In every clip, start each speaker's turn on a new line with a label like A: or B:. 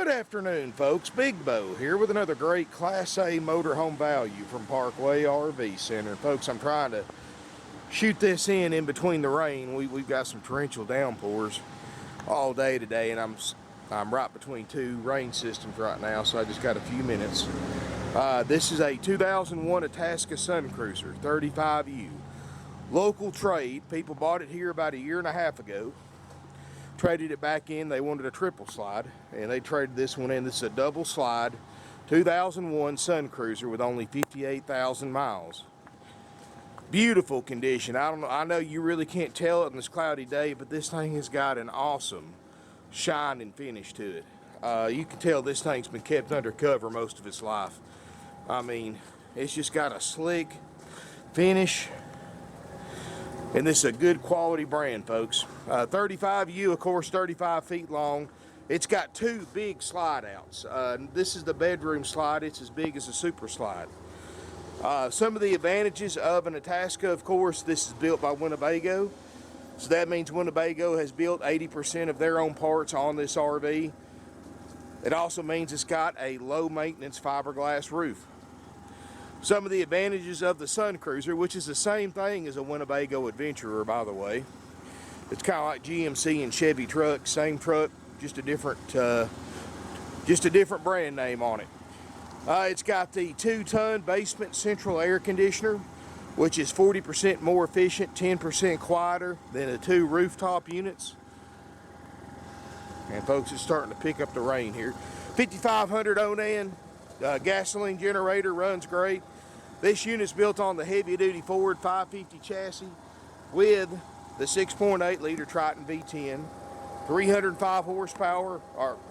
A: Good afternoon, folks. Big Bo here with another great Class A motorhome value from Parkway RV Center. Folks, I'm trying to shoot this in between the rain. We've got some torrential downpours all day today, and I'm right between two rain systems right now, so I just got a few minutes. This is a 2001 Itasca Suncruiser 35U. Local trade. People bought it here about a year and a half ago. Traded it back in. They wanted a triple slide, and they traded this one in. This is a double slide 2001 Suncruiser with only 58,000 miles. Beautiful condition. I know you really can't tell it on this cloudy day, but this thing has got an awesome shine and finish to it. You can tell this thing's been kept undercover most of its life. I mean, it's just got a slick finish. And this is a good quality brand, folks. 35U, of course, 35 feet long. It's got two big slide outs. This is the bedroom slide. It's as big as a super slide. Some of the advantages of an Itasca, of course, this is built by Winnebago. So that means Winnebago has built 80% of their own parts on this RV. It also means it's got a low maintenance fiberglass roof. Some of the advantages of the Suncruiser, which is the same thing as a Winnebago Adventurer, by the way. It's kind of like GMC and Chevy trucks, same truck, just a different brand name on it. It's got the 2-ton basement central air conditioner, which is 40% more efficient, 10% quieter than the two rooftop units. And folks, it's starting to pick up the rain here. 5500 Onan gasoline generator, runs great. This unit's built on the heavy-duty Ford 550 chassis with the 6.8 liter Triton V-10, 305 horsepower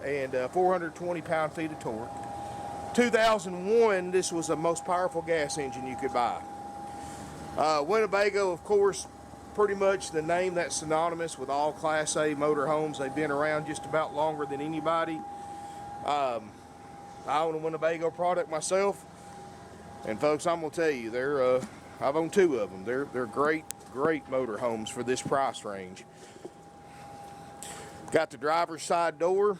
A: and 420 pound-feet of torque. 2001, this was the most powerful gas engine you could buy. Winnebago, of course, pretty much the name that's synonymous with all Class A motorhomes. They've been around just about longer than anybody. I own a Winnebago product myself, and folks, I'm gonna tell you, I've owned two of them. They're great motorhomes for this price range. Got the driver's side door.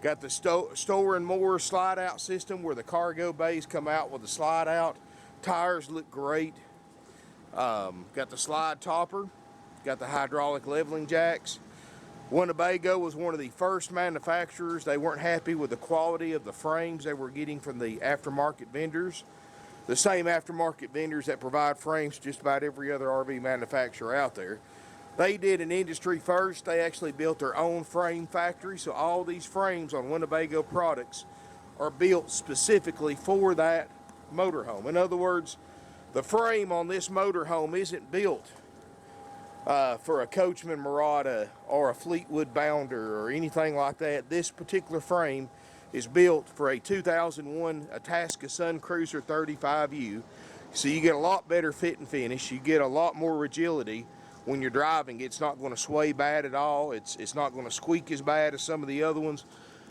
A: Got the store and more slide out system where the cargo bays come out with the slide out. Tires look great. Got the slide topper. Got the hydraulic leveling jacks. Winnebago was one of the first manufacturers. They weren't happy with the quality of the frames they were getting from the aftermarket vendors. The same aftermarket vendors that provide frames to just about every other RV manufacturer out there. They did an industry first. They actually built their own frame factory. So all these frames on Winnebago products are built specifically for that motorhome. In other words, the frame on this motorhome isn't built for a Coachman Murata or a Fleetwood Bounder or anything like that. This particular frame is built for a 2001 Itasca Suncruiser 35U. So you get a lot better fit and finish. You get a lot more rigidity when you're driving. It's not going to sway bad at all. It's not going to squeak as bad as some of the other ones.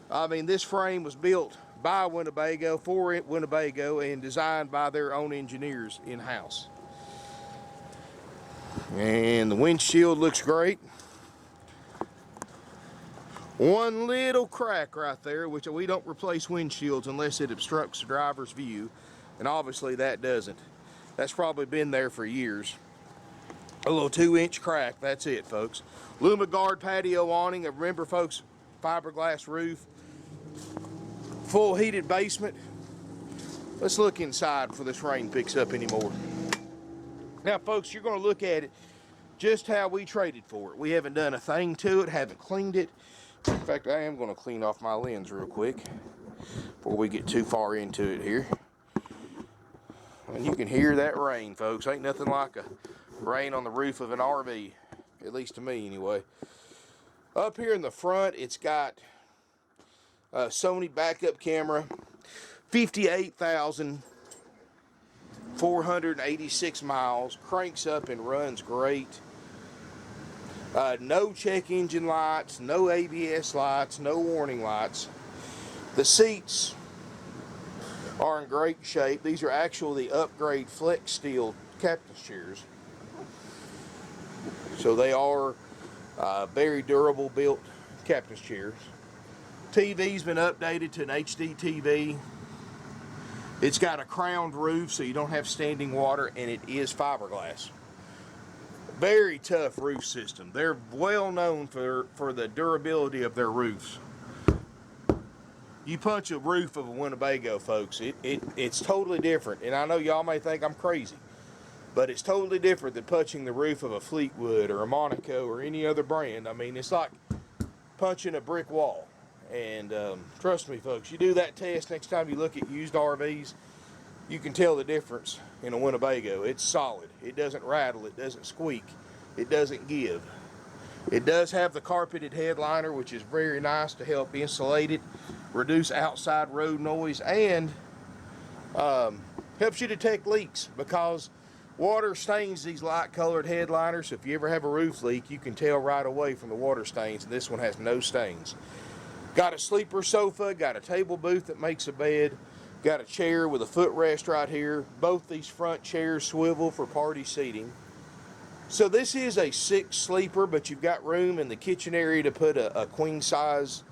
A: I mean, this frame was built by Winnebago, for Winnebago, and designed by their own engineers in-house. And the windshield looks great. One little crack right there, which we don't replace windshields unless it obstructs the driver's view, and obviously that doesn't. That's probably been there for years. A little 2-inch crack, that's it, folks. LumiGuard patio awning. Remember, folks, fiberglass roof, full heated basement. Let's look inside before this rain picks up anymore. Now, folks, you're going to look at it just how we traded for it. We haven't done a thing to it, haven't cleaned it. In fact, I am going to clean off my lens real quick before we get too far into it here. And you can hear that rain, folks. Ain't nothing like a rain on the roof of an RV, at least to me anyway. Up here in the front, it's got a Sony backup camera, 58,486 miles, cranks up and runs great. No check engine lights, no ABS lights, no warning lights. The seats are in great shape. These are actually the upgrade flex steel captain's chairs. So they are very durable built captain's chairs. TV's been updated to an HD TV. It's got a crowned roof so you don't have standing water, and it is fiberglass. Very tough roof system. They're well known for the durability of their roofs. You punch a roof of a Winnebago, folks, it's totally different. And I know y'all may think I'm crazy, but it's totally different than punching the roof of a Fleetwood or a Monaco or any other brand. I mean, it's like punching a brick wall. And trust me, folks, you do that test next time you look at used RVs, you can tell the difference in a Winnebago. It's solid. It doesn't rattle. It doesn't squeak. It doesn't give. It does have the carpeted headliner, which is very nice to help insulate it, reduce outside road noise, and helps you detect leaks, because water stains these light colored headliners. So if you ever have a roof leak, you can tell right away from the water stains, and this one has no stains. Got a sleeper sofa, got a table booth that makes a bed, got a chair with a footrest right here. Both these front chairs swivel for party seating. So this is a 6 sleeper, but you've got room in the kitchen area to put a queen size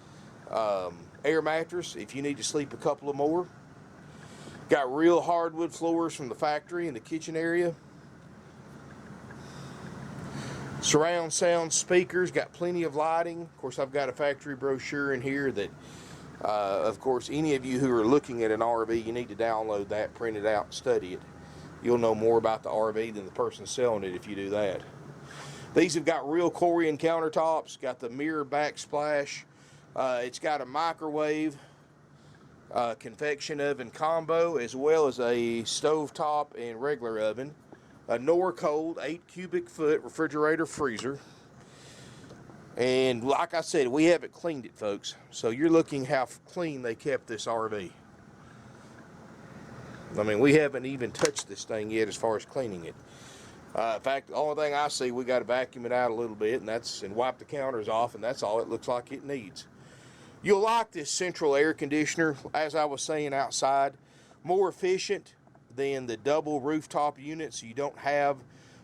A: air mattress if you need to sleep a couple of more. Got real hardwood floors from the factory in the kitchen area. Surround sound speakers, got plenty of lighting. Of course, I've got a factory brochure in here that, of course, any of you who are looking at an RV, you need to download that, print it out, study it. You'll know more about the RV than the person selling it if you do that. These have got real Corian countertops, got the mirror backsplash. It's got a microwave, convection oven combo, as well as a stovetop and regular oven. A Norcold 8 cubic foot refrigerator freezer. And like I said, we haven't cleaned it, folks. So you're looking how clean they kept this RV. I mean, we haven't even touched this thing yet as far as cleaning it. In fact, the only thing I see, we got to vacuum it out a little bit and wipe the counters off, and that's all it looks like it needs. You'll like this central air conditioner, as I was saying outside, more efficient than the double rooftop units. You don't have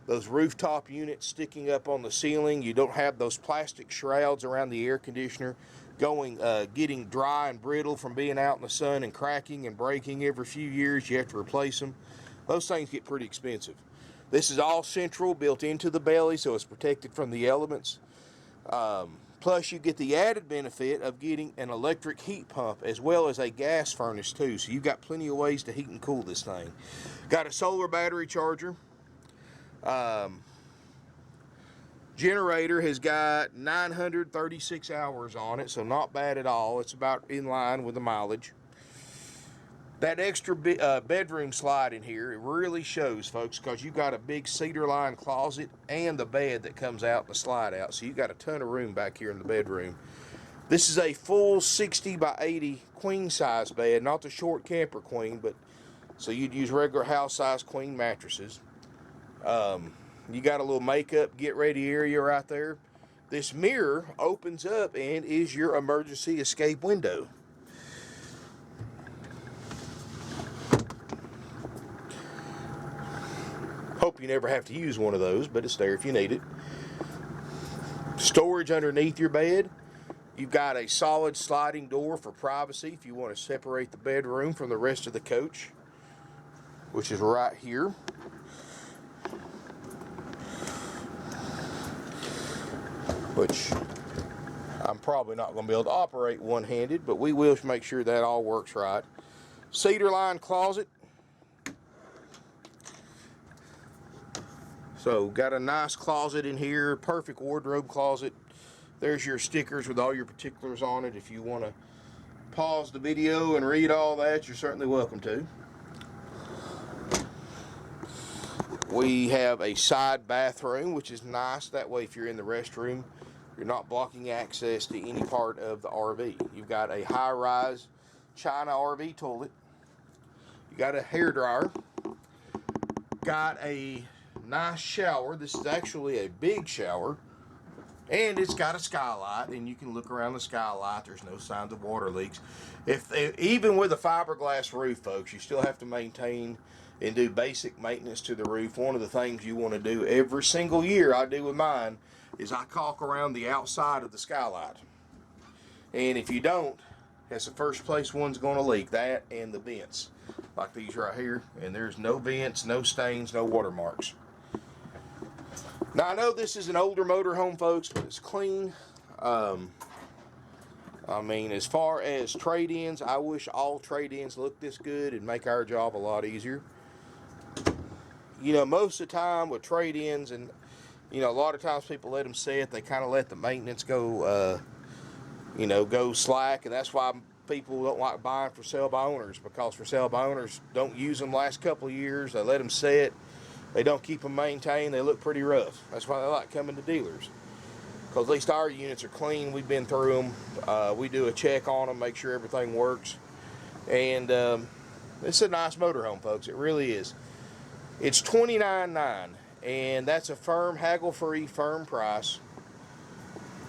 A: those rooftop units sticking up on the ceiling. You don't have those plastic shrouds around the air conditioner getting dry and brittle from being out in the sun and cracking and breaking every few years. You have to replace them. Those things get pretty expensive. This is all central, built into the belly, so it's protected from the elements. Plus, you get the added benefit of getting an electric heat pump as well as a gas furnace too. So you've got plenty of ways to heat and cool this thing. Got a solar battery charger. Generator has got 936 hours on it, so not bad at all. It's about in line with the mileage. That extra bedroom slide in here, it really shows, folks, because you've got a big cedar lined closet and the bed that comes out and the slide out. So you've got a ton of room back here in the bedroom. This is a full 60 by 80 queen size bed, not the short camper queen, but so you'd use regular house size queen mattresses. You got a little makeup get ready area right there. This mirror opens up and is your emergency escape window. Hope you never have to use one of those, but it's there if you need it. Storage underneath your bed. You've got a solid sliding door for privacy if you want to separate the bedroom from the rest of the coach, which is right here. Which I'm probably not going to be able to operate one-handed, but we will make sure that all works right. Cedar lined closet. So got a nice closet in here, perfect wardrobe closet. There's your stickers with all your particulars on it. If you want to pause the video and read all that, you're certainly welcome to. We have a side bathroom, which is nice. That way, if you're in the restroom, you're not blocking access to any part of the RV. You've got a high-rise China RV toilet. You got a hairdryer. Got a nice shower. This is actually a big shower, and it's got a skylight, and you can look around the skylight. There's no signs of water leaks. Even with a fiberglass roof, folks, you still have to maintain and do basic maintenance to the roof. One of the things you want to do every single year, I do with mine, is I caulk around the outside of the skylight. And if you don't, That's the first place one's going to leak, that and the vents, like these right here. And there's no vents, no stains, no watermarks. Now, I know this is an older motorhome, folks, but it's clean. I mean, as far as trade-ins, I wish all trade-ins looked this good and make our job a lot easier. You know, most of the time with trade-ins, and, you know, a lot of times people let them sit, they kind of let the maintenance go, you know, go slack, and that's why people don't like buying for sale by owners, because for sale by owners don't use them the last couple of years, they let them sit, they don't keep them maintained, they look pretty rough. That's why they like coming to dealers. Because at least our units are clean. We've been through them. We do a check on them, make sure everything works. And it's a nice motorhome, folks. It really is. It's $29,900, and that's a firm, haggle-free, firm price.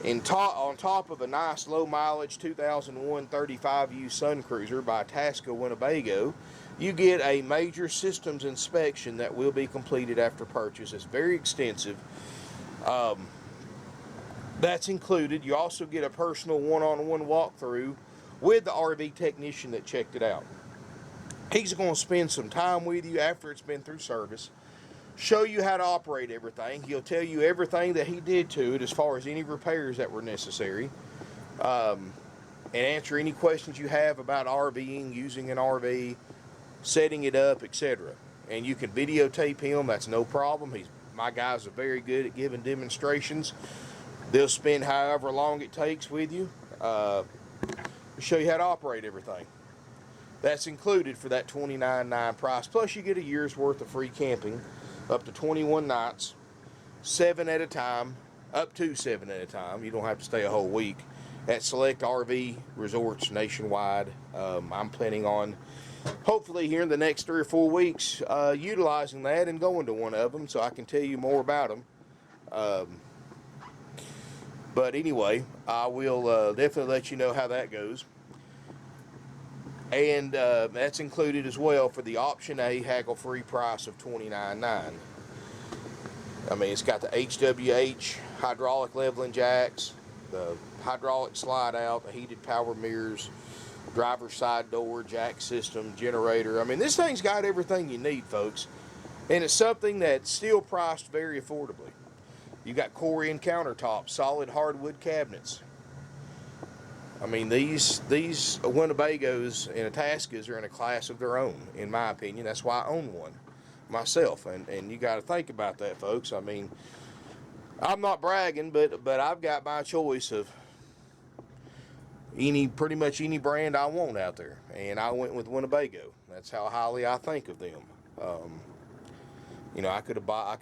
A: On top of a nice low-mileage 2001 35U Suncruiser by Itasca, Winnebago, you get a major systems inspection that will be completed after purchase. It's very extensive. That's included. You also get a personal one-on-one walkthrough with the RV technician that checked it out. He's going to spend some time with you after it's been through service, show you how to operate everything. He'll tell you everything that he did to it as far as any repairs that were necessary, and answer any questions you have about RVing, using an RV, setting it up, etc. And you can videotape him. That's no problem. My guys are very good at giving demonstrations. They'll spend however long it takes with you to show you how to operate everything. That's included for that $29,900 price. Plus you get a year's worth of free camping, up to 21 nights, 7 at a time, up to 7 at a time. You don't have to stay a whole week at select RV resorts nationwide. I'm planning on, hopefully here in the next 3 or 4 weeks, utilizing that and going to one of them so I can tell you more about them. But anyway, I will definitely let you know how that goes. And that's included as well for the Option A haggle-free price of $29,900. I mean, it's got the HWH hydraulic leveling jacks, the hydraulic slide out, the heated power mirrors, driver's side door, jack system, generator. I mean, this thing's got everything you need, folks. And it's something that's still priced very affordably. You got Corian countertops, solid hardwood cabinets. I mean, these Winnebagos and Itascas are in a class of their own, in my opinion. That's why I own one myself. And you got to think about that, folks. I mean, I'm not bragging, but I've got my choice of pretty much any brand I want out there. And I went with Winnebago. That's how highly I think of them. You know, I could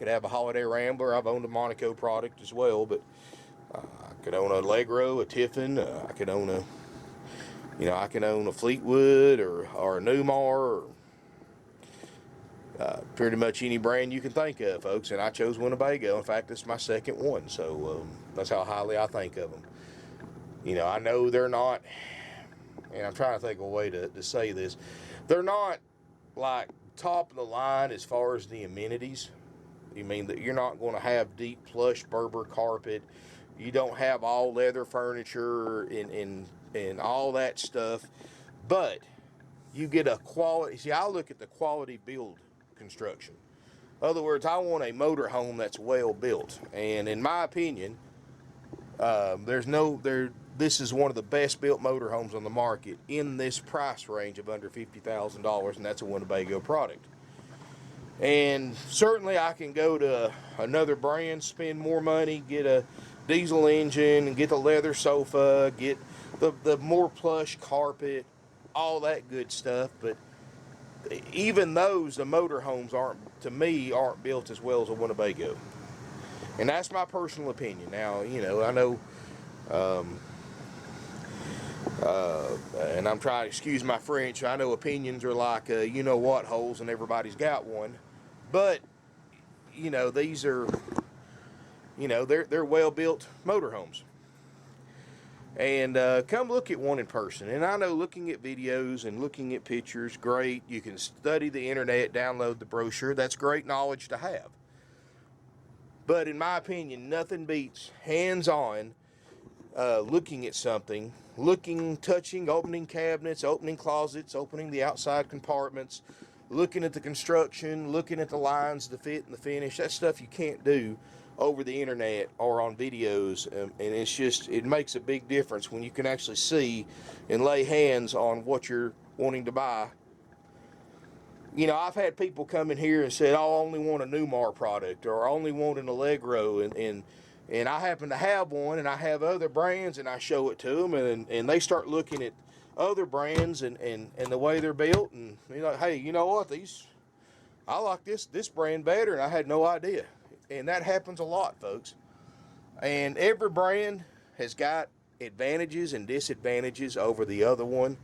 A: have a Holiday Rambler. I've owned a Monaco product as well, but I could own a Allegro, a Tiffin. I could own a Fleetwood or a Newmar, or pretty much any brand you can think of, folks. And I chose Winnebago. In fact, it's my second one, so that's how highly I think of them. You know, I know they're not, and I'm trying to think of a way to say this. They're not like top of the line as far as the amenities. You mean that you're not going to have deep plush Berber carpet. You don't have all leather furniture and all that stuff. But you get a quality. See, I look at the quality build construction. In other words, I want a motorhome that's well built. And in my opinion, this is one of the best built motorhomes on the market in this price range of under $50,000, and that's a Winnebago product. And certainly I can go to another brand, spend more money, get a diesel engine, and get the leather sofa, get the more plush carpet, all that good stuff. But even those, the motorhomes aren't built as well as a Winnebago. And that's my personal opinion. Now, you know, I know, and I'm trying to excuse my French, I know opinions are like, you know what holes, and everybody's got one. But, you know, these are, you know, they're well-built motorhomes. And come look at one in person. And I know looking at videos and looking at pictures, great. You can study the internet, download the brochure. That's great knowledge to have. But in my opinion, nothing beats hands-on looking at something looking, touching, opening cabinets, opening closets, opening the outside compartments, looking at the construction, looking at the lines, the fit and the finish. That's stuff you can't do over the internet or on videos, and it's just, it makes a big difference when you can actually see and lay hands on what you're wanting to buy. You know, I've had people come in here and said, oh, I only want a Newmar product, or I only want an Allegro, and I happen to have one, and I have other brands, and I show it to them, and they start looking at other brands and the way they're built, and you know, hey, you know what, I like this brand better, and I had no idea. And that happens a lot, folks. And every brand has got advantages and disadvantages over the other one.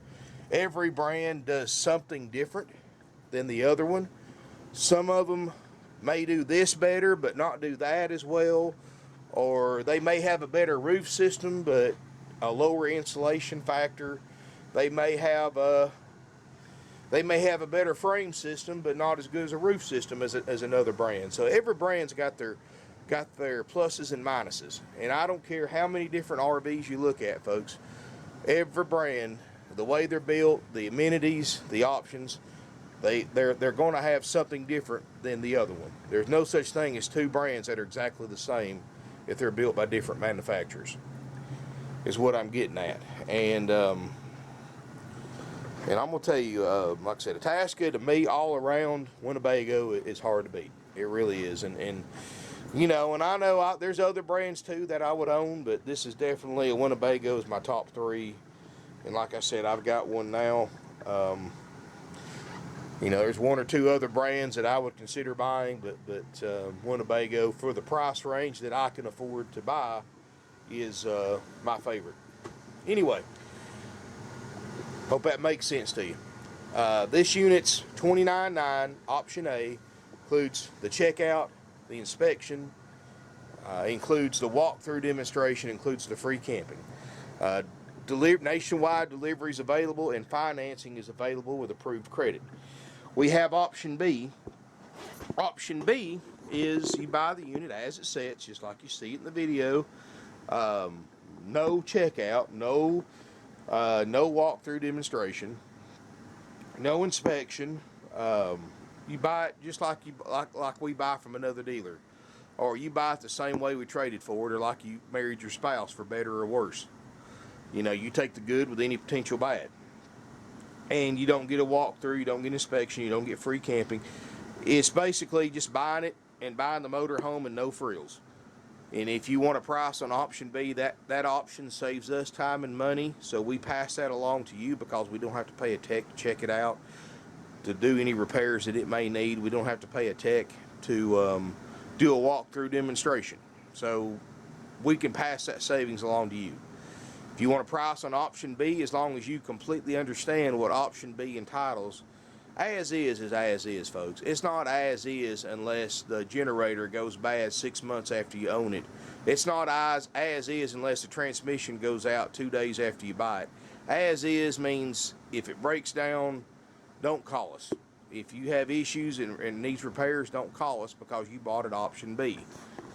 A: Every brand does something different than the other one. Some of them may do this better but not do that as well, or they may have a better roof system but a lower insulation factor. They may have a better frame system but not as good as a roof system as another brand. So every brand's got their pluses and minuses, and I don't care how many different RVs you look at, folks. Every brand, the way they're built, the amenities, the options, they're going to have something different than the other one. There's no such thing as two brands that are exactly the same if they're built by different manufacturers, is what I'm getting at. And I'm going to tell you, like I said, Itasca, to me, all around, Winnebago is hard to beat. It really is. And you know, and I know there's other brands too that I would own, but this is definitely, a Winnebago is my top three. And like I said, I've got one now. You know, there's one or two other brands that I would consider buying, but Winnebago, for the price range that I can afford to buy, is my favorite. Anyway, hope that makes sense to you. This unit's $29,900, option A, includes the checkout, the inspection, includes the walkthrough demonstration, includes the free camping. Nationwide delivery is available, and financing is available with approved credit. We have option B. Option B is you buy the unit as it sits, just like you see it in the video. No checkout, no walkthrough demonstration, no inspection. You buy it just like we buy from another dealer, or you buy it the same way we traded for it, or like you married your spouse, for better or worse. You know, you take the good with any potential bad. And you don't get a walkthrough, you don't get inspection, you don't get free camping. It's basically just buying it and buying the motor home and no frills. And if you want a price on option B, that option saves us time and money, so we pass that along to you, because we don't have to pay a tech to check it out, to do any repairs that it may need. We don't have to pay a tech to do a walkthrough demonstration. So we can pass that savings along to you. If you want a price on option B, as long as you completely understand what option B entitles, as is as is, folks. It's not as is unless the generator goes bad 6 months after you own it. It's not as is unless the transmission goes out 2 days after you buy it. As is means if it breaks down, don't call us. If you have issues and needs repairs, don't call us, because you bought it option B.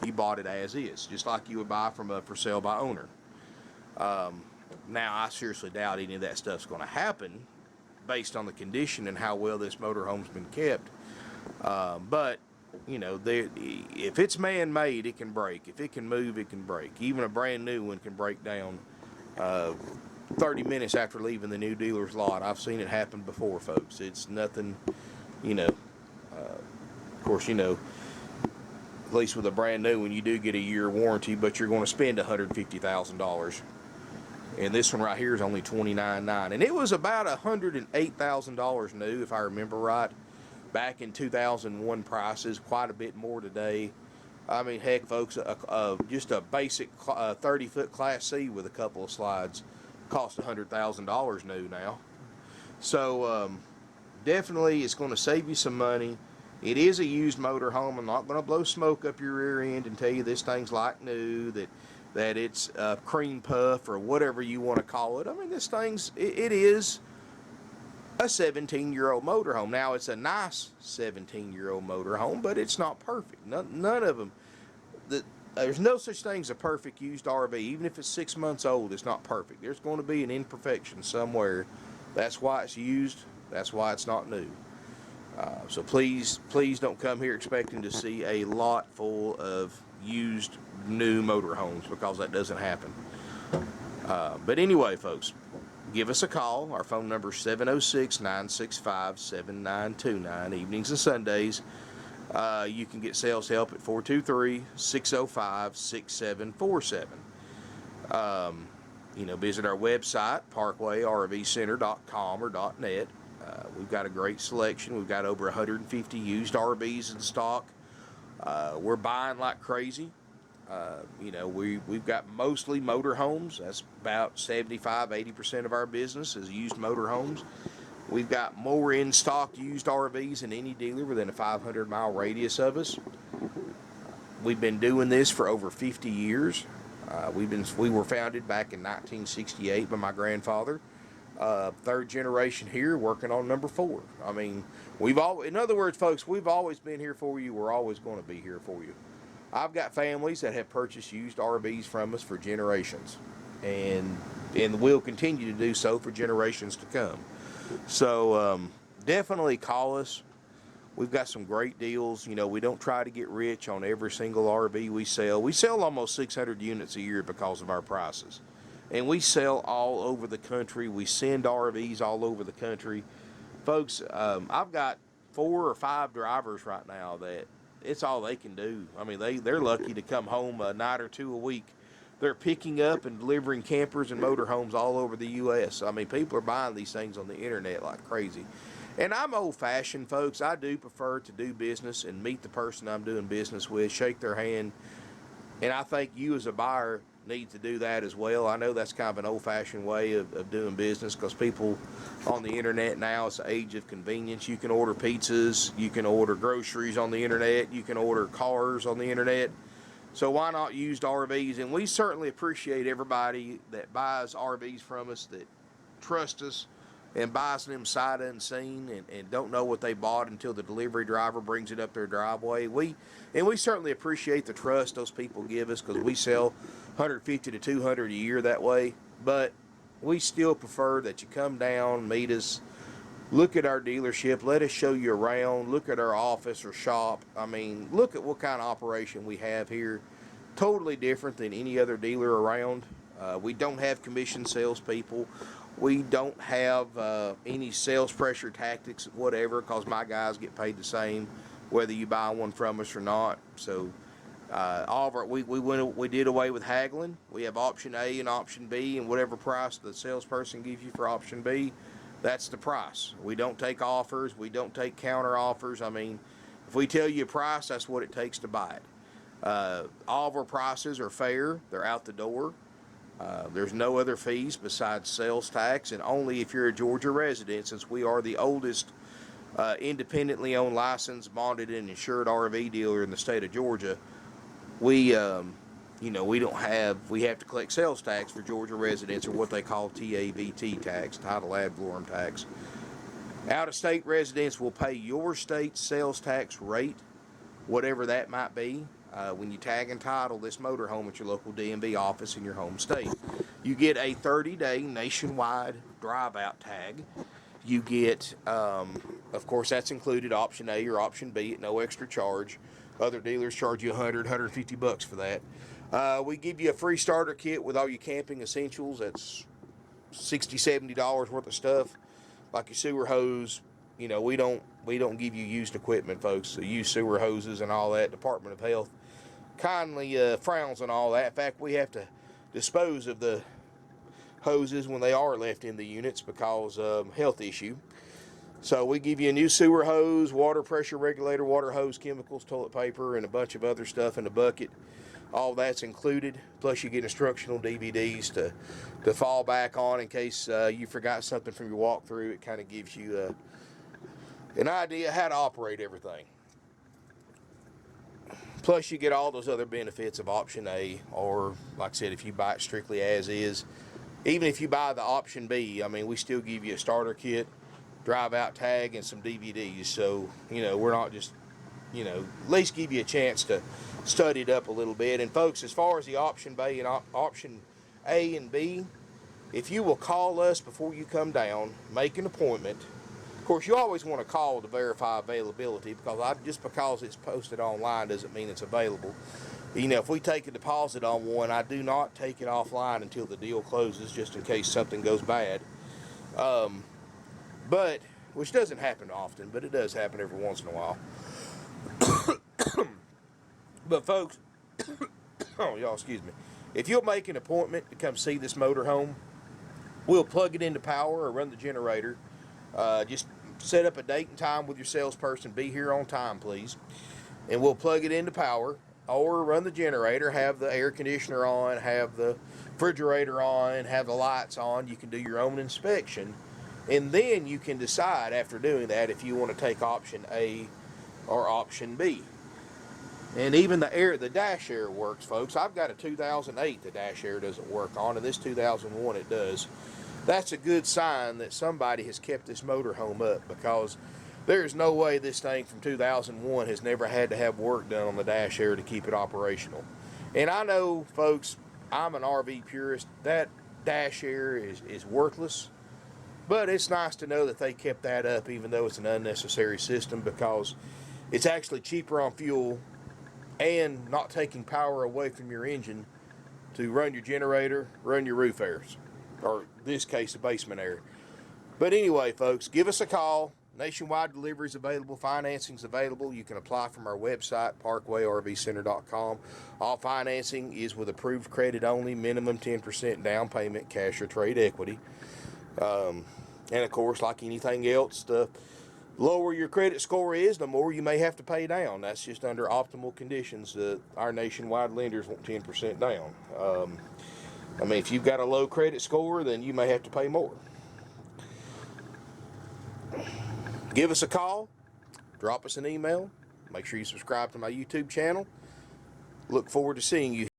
A: You bought it as is, just like you would buy from a for sale by owner. Now, I seriously doubt any of that stuff's going to happen based on the condition and how well this motorhome's been kept. But, you know, if it's man-made, it can break. If it can move, it can break. Even a brand new one can break down 30 minutes after leaving the new dealer's lot. I've seen it happen before, folks. It's nothing, you know. Of course, you know, at least with a brand new one, you do get a year warranty, but you're going to spend $150,000. And this one right here is only $29,900. And it was about $108,000 new, if I remember right, back in 2001 prices. Quite a bit more today. I mean, heck, folks, just a basic 30-foot Class C with a couple of slides cost $100,000 new now. So definitely it's going to save you some money. It is a used motorhome. I'm not going to blow smoke up your rear end and tell you this thing's like new, that it's cream puff or whatever you want to call it. I mean, this thing's, it is a 17-year-old motorhome. Now, it's a nice 17-year-old motorhome, but it's not perfect. None of them. There's no such thing as a perfect used RV. Even if it's 6 months old, it's not perfect. There's going to be an imperfection somewhere. That's why it's used. That's why it's not new. So please don't come here expecting to see a lot full of used new motorhomes, because that doesn't happen. But anyway, folks, give us a call. Our phone number is 706-965-7929, evenings and Sundays. You can get sales help at 423-605-6747. Visit our website, parkwayrvcenter.com or .net. We've got a great selection. We've got over 150 used RVs in stock. We're buying like crazy. We've got mostly motorhomes. That's about 75-80% of our business is used motorhomes. We've got more in stock used RVs than any dealer within a 500-mile radius of us. We've been doing this for over 50 years. We were founded back in 1968 by my grandfather. Third generation here, working on number 4. I mean, in other words, folks, we've always been here for you. We're always going to be here for you. I've got families that have purchased used RVs from us for generations, and will continue to do so for generations to come. So definitely call us. We've got some great deals. We don't try to get rich on every single RV we sell. We sell almost 600 units a year because of our prices. And we sell all over the country. We send RVs all over the country. Folks, I've got 4 or 5 drivers right now that it's all they can do. I mean, they're lucky to come home a night or two a week. They're picking up and delivering campers and motorhomes all over the U.S. I mean, people are buying these things on the internet like crazy. And I'm old-fashioned, folks. I do prefer to do business and meet the person I'm doing business with, shake their hand. And I think you as a buyer need to do that as well. I know that's kind of an old-fashioned way of doing business, because people on the internet now, it's the age of convenience. You can order pizzas, you can order groceries on the internet, you can order cars on the internet. So why not used RVs? And we certainly appreciate everybody that buys RVs from us, that trust us and buys them sight unseen, and don't know what they bought until the delivery driver brings it up their driveway. We certainly appreciate the trust those people give us, because we sell 150 to 200 a year that way. But we still prefer that you come down, meet us, look at our dealership, let us show you around, look at our office or shop. I mean, look at what kind of operation we have here. Totally different than any other dealer around. We don't have commission salespeople. We don't have any sales pressure tactics, whatever, because my guys get paid the same whether you buy one from us or not. So all of our, we did away with haggling. We have option A and option B, and whatever price the salesperson gives you for option B, that's the price. We don't take offers. We don't take counter offers. I mean, if we tell you a price, that's what it takes to buy it. All of our prices are fair. They're out the door. There's no other fees besides sales tax, and only if you're a Georgia resident, since we are the oldest independently owned, licensed, bonded, and insured RV dealer in the state of Georgia. We have to collect sales tax for Georgia residents, or what they call TAVT tax, title ad valorem tax. Out-of-state residents will pay your state's sales tax rate, whatever that might be, when you tag and title this motorhome at your local DMV office in your home state. You get a 30-day nationwide drive-out tag. You get, of course, that's included option A or option B at no extra charge. Other dealers charge you $100, $150 for that. We give you a free starter kit with all your camping essentials. That's $60, $70 worth of stuff, like your sewer hose. We don't give you used equipment, folks. So used sewer hoses and all that. Department of Health kindly frowns on all that. In fact, we have to dispose of the hoses when they are left in the units because of health issue. So we give you a new sewer hose, water pressure regulator, water hose, chemicals, toilet paper, and a bunch of other stuff in a bucket. All that's included. Plus you get instructional DVDs to fall back on in case you forgot something from your walkthrough. It kind of gives you an idea how to operate everything. Plus you get all those other benefits of option A, or like I said, if you buy it strictly as is. Even if you buy the option B, I mean, we still give you a starter kit, drive out tag, and some DVDs. So, we're not just you know, at least give you a chance to study it up a little bit. And folks, as far as the option B and option A and B, if you will call us before you come down, make an appointment. Of course, you always want to call to verify availability, because just because it's posted online doesn't mean it's available. You know, if we take a deposit on one, I do not take it offline until the deal closes, just in case something goes bad. But, which doesn't happen often, but it does happen every once in a while. But folks, oh y'all, excuse me. If you'll make an appointment to come see this motorhome, we'll plug it into power or run the generator. Just set up a date and time with your salesperson. Be here on time, please. And we'll plug it into power or run the generator, have the air conditioner on, have the refrigerator on, have the lights on. You can do your own inspection. And then you can decide after doing that if you want to take option A or option B. And even the dash air works, folks. I've got a 2008 the dash air doesn't work on, and this 2001 it does. That's a good sign that somebody has kept this motorhome up, because there's no way this thing from 2001 has never had to have work done on the dash air to keep it operational. And I know, folks, I'm an RV purist. That dash air is worthless, but it's nice to know that they kept that up, even though it's an unnecessary system, because it's actually cheaper on fuel and not taking power away from your engine to run your generator, run your roof airs, or in this case, the basement air. But anyway, folks, give us a call. Nationwide delivery is available. Financing is available. You can apply from our website, parkwayrvcenter.com. All financing is with approved credit only, minimum 10% down payment, cash or trade equity. And of course, like anything else, the lower your credit score is, the more you may have to pay down. That's just under optimal conditions. Our nationwide lenders want 10% down. I mean, if you've got a low credit score, then you may have to pay more. Give us a call, drop us an email, make sure you subscribe to my YouTube channel. Look forward to seeing you.